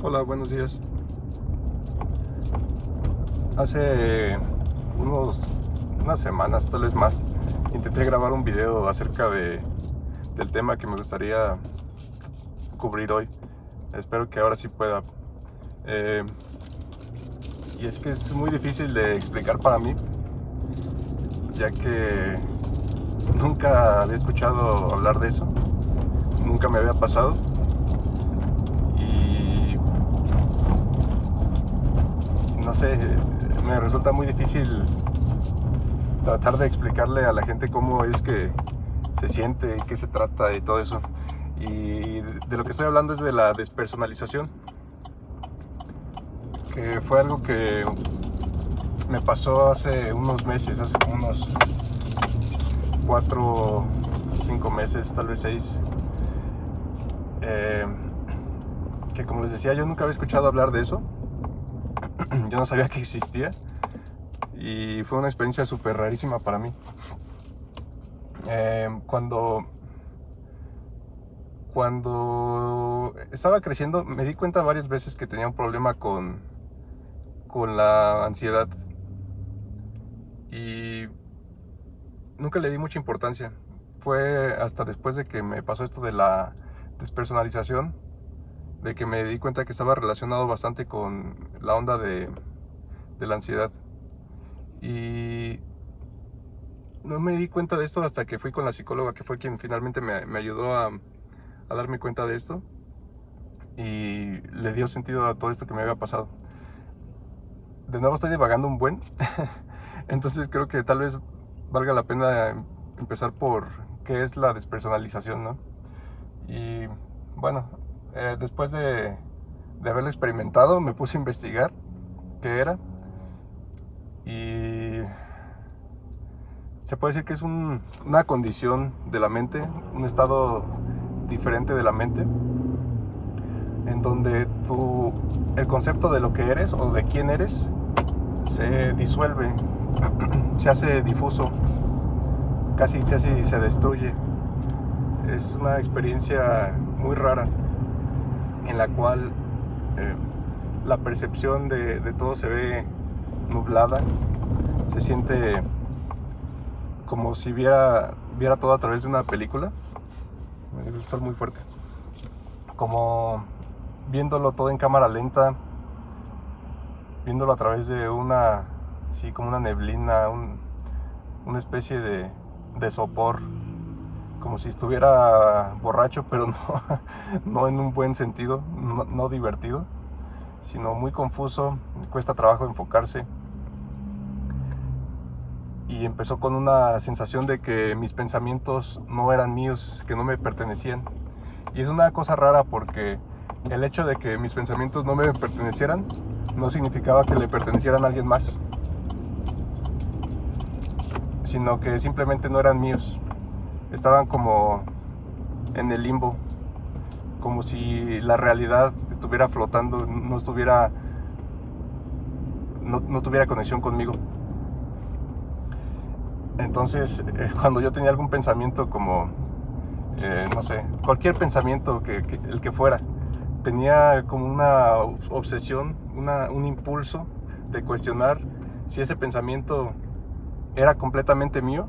Hola, buenos días. Hace unas semanas, tal vez más, intenté grabar un video acerca del tema que me gustaría cubrir hoy. Espero que ahora sí pueda. Eh, y es que es muy difícil de explicar para mí, ya que nunca había escuchado hablar de eso, nunca me había pasado. Y no sé, me resulta muy difícil tratar de explicarle a la gente cómo es que se siente y qué se trata y todo eso. Y de lo que estoy hablando es de la despersonalización, que fue algo que me pasó hace unos meses, hace como unos 4, 5 meses, tal vez 6. Que como les decía, yo nunca había escuchado hablar de eso. Yo no sabía que existía. Y fue una experiencia súper rarísima para mí. Cuando estaba creciendo me di cuenta varias veces que tenía un problema con la ansiedad. Y nunca le di mucha importancia. Fue hasta después de que me pasó esto de la despersonalización, de que me di cuenta que estaba relacionado bastante con la onda de la ansiedad. Y no me di cuenta de esto hasta que fui con la psicóloga, que fue quien finalmente me ayudó a darme cuenta de esto y le dio sentido a todo esto que me había pasado. De nuevo estoy divagando un buen, entonces creo que tal vez valga la pena empezar por qué es la despersonalización, ¿no? Y bueno, después de haberlo experimentado, me puse a investigar qué era. Y se puede decir que es una condición de la mente, un estado diferente de la mente, en donde el concepto de lo que eres o de quién eres se disuelve, se hace difuso, casi se destruye. Es una experiencia muy rara en la cual la percepción de todo se ve nublada, se siente como si viera todo a través de una película. El sol muy fuerte, como viéndolo todo en cámara lenta, viéndolo a través de como una neblina, una especie de sopor, como si estuviera borracho, pero no en un buen sentido, no divertido, sino muy confuso, cuesta trabajo enfocarse. Y empezó con una sensación de que mis pensamientos no eran míos, que no me pertenecían. Y es una cosa rara porque el hecho de que mis pensamientos no me pertenecieran no significaba que le pertenecieran a alguien más, sino que simplemente no eran míos. Estaban como en el limbo, como si la realidad estuviera flotando, no tuviera conexión conmigo. Entonces, cuando yo tenía algún pensamiento como, no sé, cualquier pensamiento, el que fuera, tenía como una obsesión, un impulso de cuestionar si ese pensamiento era completamente mío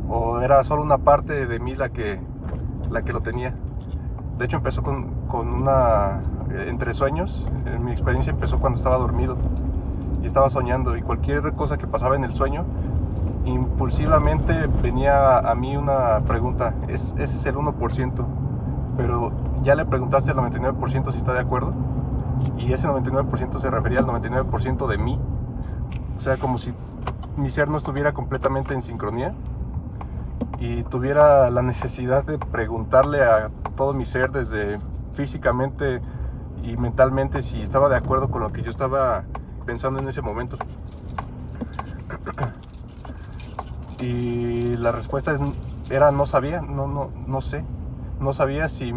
o era solo una parte de mí la que lo tenía. De hecho, empezó con entre sueños. Mi experiencia empezó cuando estaba dormido y estaba soñando, y cualquier cosa que pasaba en el sueño, impulsivamente venía a mí una pregunta: ese es el 1%, pero ya le preguntaste al 99% si está de acuerdo, y ese 99% se refería al 99% de mí. O sea, como si mi ser no estuviera completamente en sincronía y tuviera la necesidad de preguntarle a todo mi ser, desde físicamente y mentalmente, si estaba de acuerdo con lo que yo estaba pensando en ese momento. Y la respuesta era no sabía, no sé. No sabía si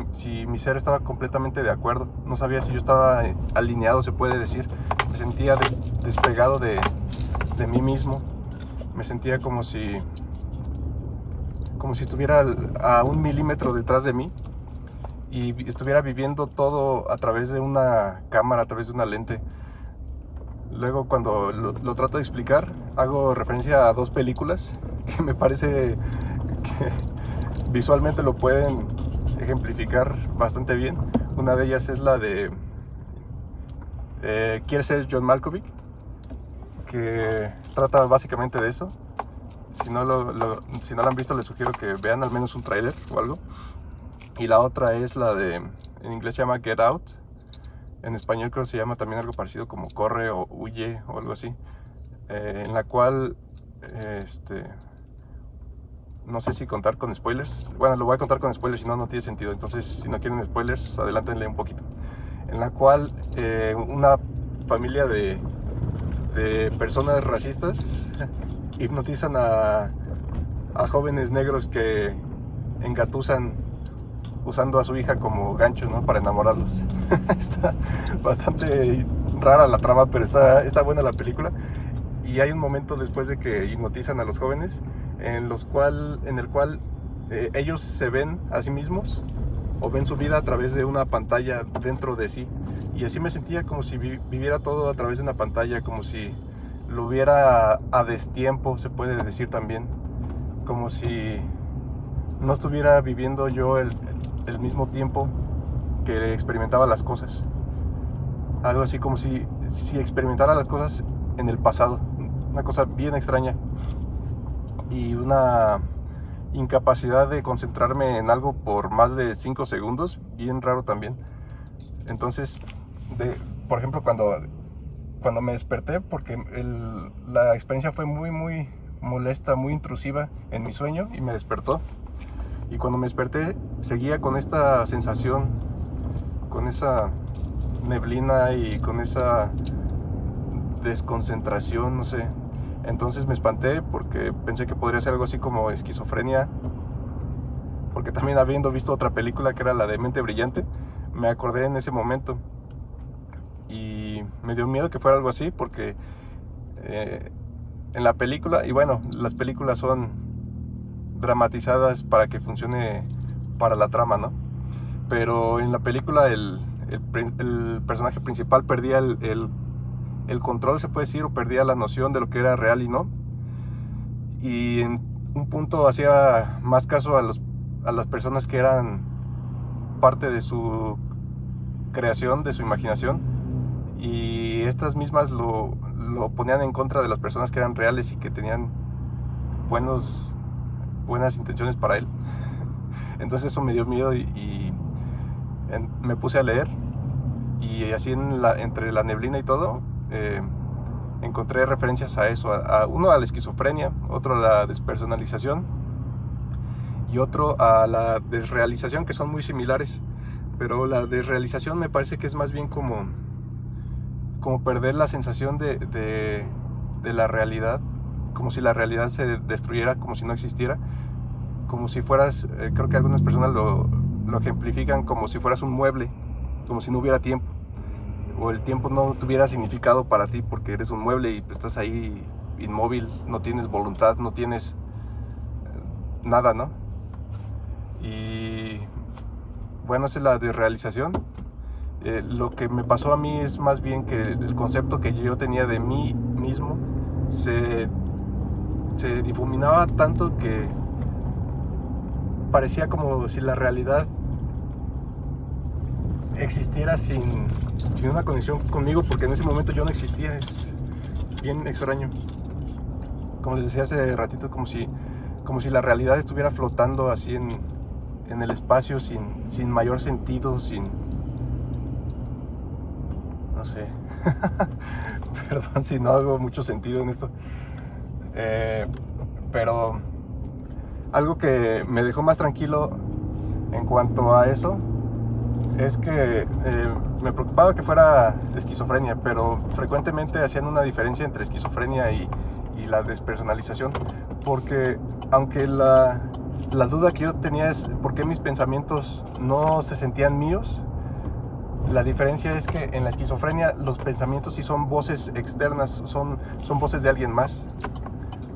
mi ser estaba completamente de acuerdo. No sabía si yo estaba alineado, se puede decir. Me sentía despegado de mí mismo. Me sentía como si estuviera a 1 milímetro detrás de mí. y estuviera viviendo todo a través de una cámara, a través de una lente. Luego, cuando lo trato de explicar, hago referencia a dos películas que me parece que visualmente lo pueden ejemplificar bastante bien. Una de ellas es la de Quiere ser John Malkovich, que trata básicamente de eso. Si no lo han visto, les sugiero que vean al menos un tráiler o algo. Y la otra es la de, en inglés se llama Get Out, en español creo que se llama también algo parecido como Corre o Huye o algo así, en la cual no sé si contar con spoilers. Bueno, lo voy a contar con spoilers, si no, no tiene sentido. Entonces, si no quieren spoilers, adelántenle un poquito. En la cual una familia de personas racistas hipnotizan a jóvenes negros que engatusan usando a su hija como gancho, ¿no? Para enamorarlos. Está bastante rara la trama, pero está buena la película. Y hay un momento después de que hipnotizan a los jóvenes en el cual ellos se ven a sí mismos o ven su vida a través de una pantalla dentro de sí. Y así me sentía, como si viviera todo a través de una pantalla, como si lo viera a destiempo, se puede decir también, como si no estuviera viviendo yo el mismo tiempo que experimentaba las cosas. Algo así como si experimentara las cosas en el pasado. Una cosa bien extraña. Y una incapacidad de concentrarme en algo por más de 5 segundos, bien raro también. Entonces, por ejemplo, cuando me desperté, porque la experiencia fue muy, muy molesta, muy intrusiva en mi sueño, y me despertó. Y cuando me desperté, seguía con esta sensación, con esa neblina y con esa desconcentración, no sé. Entonces me espanté porque pensé que podría ser algo así como esquizofrenia, porque también, habiendo visto otra película que era la de Mente Brillante, me acordé en ese momento y me dio miedo que fuera algo así, porque en la película, y bueno, las películas son dramatizadas para que funcione para la trama, ¿no? Pero en la película el personaje principal perdía el control, se puede decir, o perdía la noción de lo que era real y no. Y en un punto hacía más caso a las personas que eran parte de su creación, de su imaginación, y estas mismas lo ponían en contra de las personas que eran reales y que tenían buenas intenciones para él. Entonces eso me dio miedo y me puse a leer, y así entre la neblina y todo encontré referencias a eso, uno a la esquizofrenia, otro a la despersonalización y otro a la desrealización, que son muy similares, pero la desrealización me parece que es más bien como perder la sensación de la realidad, como si la realidad se destruyera, como si no existiera, como si fueras, creo que algunas personas lo ejemplifican como si fueras un mueble, como si no hubiera tiempo, o el tiempo no tuviera significado para ti porque eres un mueble y estás ahí inmóvil, no tienes voluntad, no tienes nada, ¿no? Y bueno, esa es la desrealización. Lo que me pasó a mí es más bien que el concepto que yo tenía de mí mismo se difuminaba tanto que parecía como si la realidad existiera sin una conexión conmigo, porque en ese momento yo no existía. Es bien extraño. Como les decía hace ratito, como si la realidad estuviera flotando así en el espacio, sin mayor sentido, no sé. Perdón si no hago mucho sentido en esto. Pero algo que me dejó más tranquilo en cuanto a eso es que me preocupaba que fuera esquizofrenia, pero frecuentemente hacían una diferencia entre esquizofrenia y la despersonalización, porque aunque la duda que yo tenía es por qué mis pensamientos no se sentían míos, la diferencia es que en la esquizofrenia los pensamientos sí son voces externas, son voces de alguien más.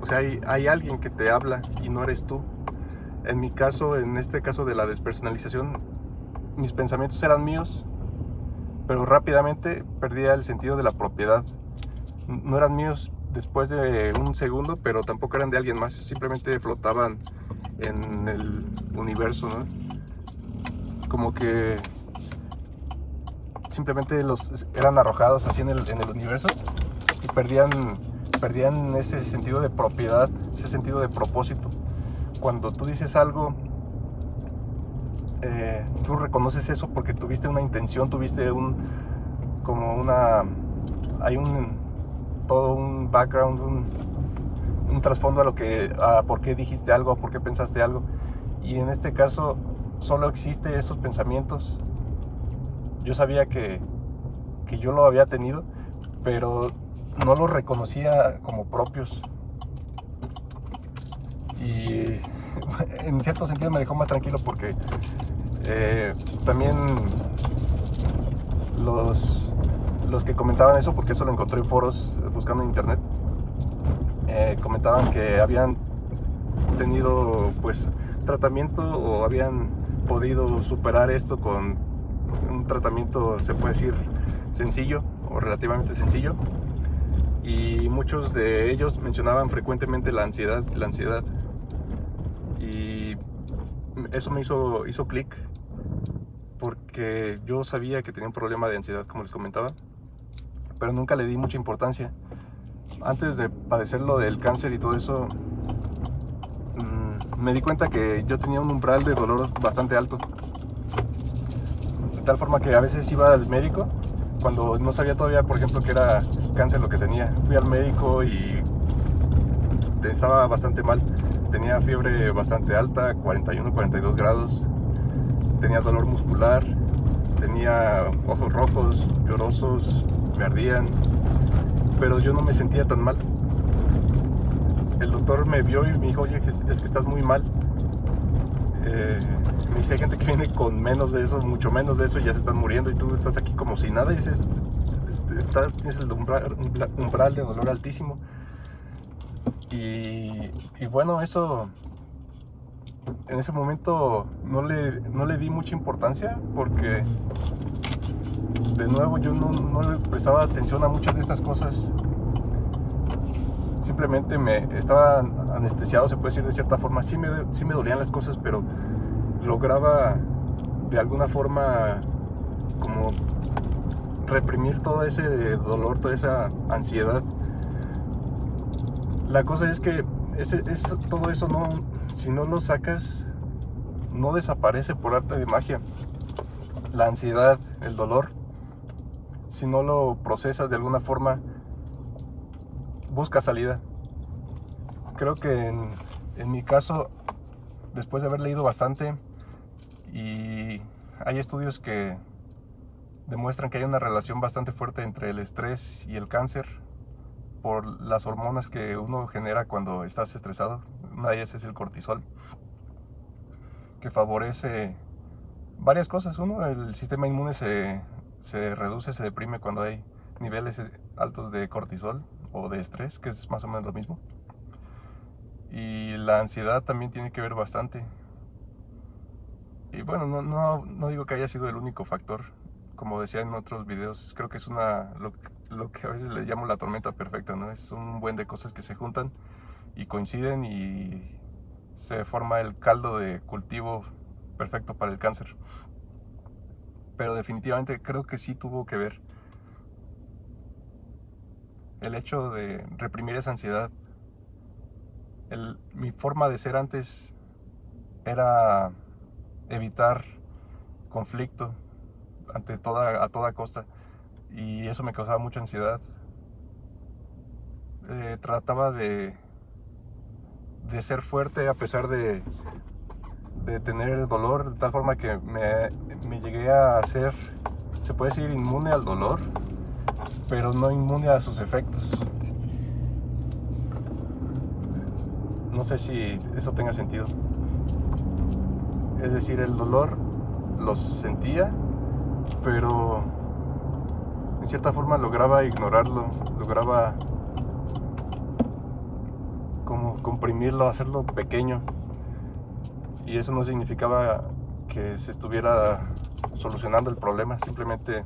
O sea, hay alguien que te habla y no eres tú. En mi caso, en este caso de la despersonalización, mis pensamientos eran míos, pero rápidamente perdía el sentido de la propiedad. No eran míos después de un segundo, pero tampoco eran de alguien más, simplemente flotaban en el universo, ¿no? Como que simplemente eran arrojados así en el universo y perdían ese sentido de propiedad, ese sentido de propósito. Cuando tú dices algo, tú reconoces eso porque tuviste una intención, tuviste todo un background, un trasfondo a por qué dijiste algo, a por qué pensaste algo. Y en este caso solo existen esos pensamientos. Yo sabía que yo lo había tenido, pero no los reconocía como propios. Y en cierto sentido me dejó más tranquilo porque también los que comentaban eso, porque eso lo encontré en foros buscando en internet, comentaban que habían tenido pues tratamiento o habían podido superar esto con un tratamiento, se puede decir, sencillo o relativamente sencillo, y muchos de ellos mencionaban frecuentemente la ansiedad, y eso me hizo clic porque yo sabía que tenía un problema de ansiedad, como les comentaba, pero nunca le di mucha importancia. Antes de padecer lo del cáncer y todo eso, me di cuenta que yo tenía un umbral de dolor bastante alto, de tal forma que a veces iba al médico cuando no sabía todavía, por ejemplo, que era cáncer lo que tenía. Fui al médico y estaba bastante mal. Tenía fiebre bastante alta, 41, 42 grados. Tenía dolor muscular, tenía ojos rojos, llorosos, me ardían, pero yo no me sentía tan mal. El doctor me vio y me dijo, oye, es que estás muy mal. Me dice, hay gente que viene con menos de eso, mucho menos de eso, y ya se están muriendo, y tú estás aquí como si nada. Y dices, tienes el umbral de dolor altísimo. Y bueno, eso en ese momento no le di mucha importancia, porque de nuevo yo no le prestaba atención a muchas de estas cosas. Simplemente estaba anestesiado, se puede decir de cierta forma. Sí me dolían las cosas, pero lograba de alguna forma como reprimir todo ese dolor, toda esa ansiedad. La cosa es que todo eso si no lo sacas, no desaparece por arte de magia. La ansiedad, el dolor, si no lo procesas de alguna forma, busca salida. Creo que en mi caso, después de haber leído bastante, y hay estudios que demuestran que hay una relación bastante fuerte entre el estrés y el cáncer por las hormonas que uno genera cuando estás estresado. Una de ellas es el cortisol, que favorece varias cosas. Uno, el sistema inmune se reduce, se deprime cuando hay niveles altos de cortisol o de estrés, que es más o menos lo mismo. Y la ansiedad también tiene que ver bastante. Y bueno, no digo que haya sido el único factor. Como decía en otros videos, creo que es lo que a veces le llamo la tormenta perfecta, ¿no? Es un buen de cosas que se juntan y coinciden y se forma el caldo de cultivo perfecto para el cáncer. Pero definitivamente creo que sí tuvo que ver el hecho de reprimir esa ansiedad. Mi forma de ser antes era evitar conflicto a toda costa, y eso me causaba mucha ansiedad. Trataba de ser fuerte a pesar de tener dolor, de tal forma que me llegué a hacer, se puede decir, inmune al dolor, pero no inmune a sus efectos. No sé si eso tenga sentido. Es decir, el dolor lo sentía, pero en cierta forma lograba ignorarlo, lograba como comprimirlo, hacerlo pequeño. Y eso no significaba que se estuviera solucionando el problema, simplemente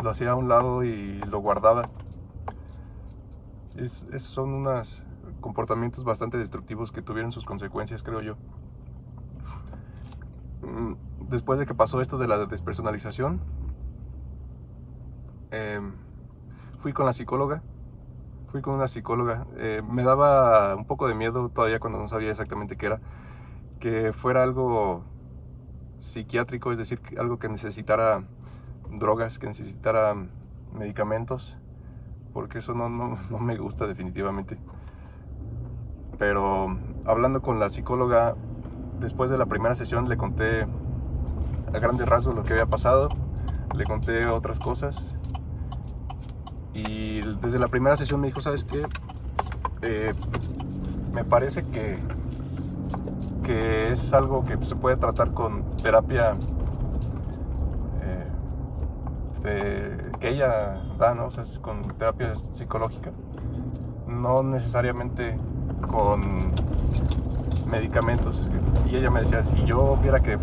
lo hacía a un lado y lo guardaba. Son unos comportamientos bastante destructivos que tuvieron sus consecuencias, creo yo. Después de que pasó esto de la despersonalización, fui con una psicóloga. Me daba un poco de miedo todavía cuando no sabía exactamente qué era, que fuera algo psiquiátrico, es decir, algo que necesitara drogas, que necesitara medicamentos, porque eso no me gusta definitivamente. Pero hablando con la psicóloga, después de la primera sesión le conté a grandes rasgos lo que había pasado, le conté otras cosas, y desde la primera sesión me dijo, ¿sabes qué? Me parece que es algo que se puede tratar con terapia que ella da, ¿no? O sea, con terapia psicológica, no necesariamente con medicamentos. Y ella me decía, si yo viera que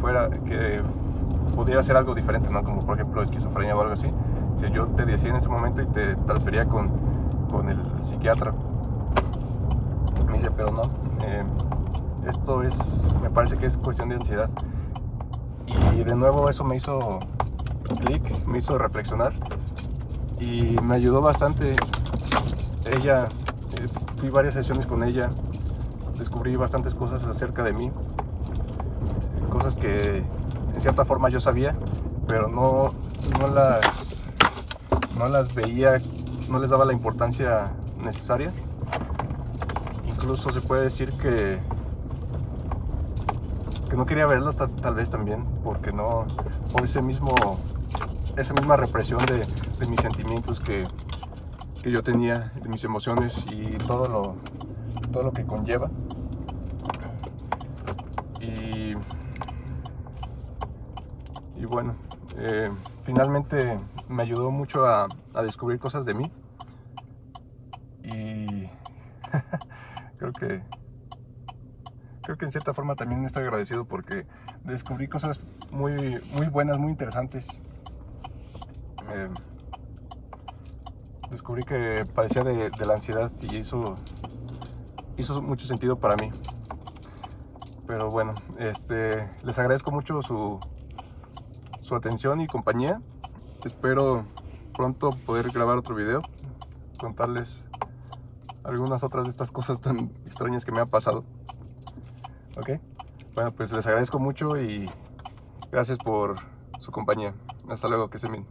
pudiera ser algo diferente, ¿no? Como por ejemplo esquizofrenia o algo así, si yo te decía en ese momento y te transfería con el psiquiatra. Me dice, pero no, esto me parece que es cuestión de ansiedad. Y de nuevo eso me hizo clic, me hizo reflexionar y me ayudó bastante. Ella, fui varias sesiones con ella, descubrí bastantes cosas acerca de mí, cosas que en cierta forma yo sabía, pero no las veía, no les daba la importancia necesaria. Incluso se puede decir que no quería verlas tal vez también, porque no, por esa misma represión de mis sentimientos que yo tenía, de mis emociones y todo lo que conlleva. Y bueno, finalmente me ayudó mucho a descubrir cosas de mí, y creo que en cierta forma también estoy agradecido porque descubrí cosas muy buenas, muy interesantes. Descubrí que padecía de la ansiedad y hizo mucho sentido para mí. Pero bueno, les agradezco mucho su atención y compañía. Espero pronto poder grabar otro video, contarles algunas otras de estas cosas tan extrañas que me han pasado. Ok, bueno, pues les agradezco mucho y gracias por su compañía. Hasta luego, que estén bien.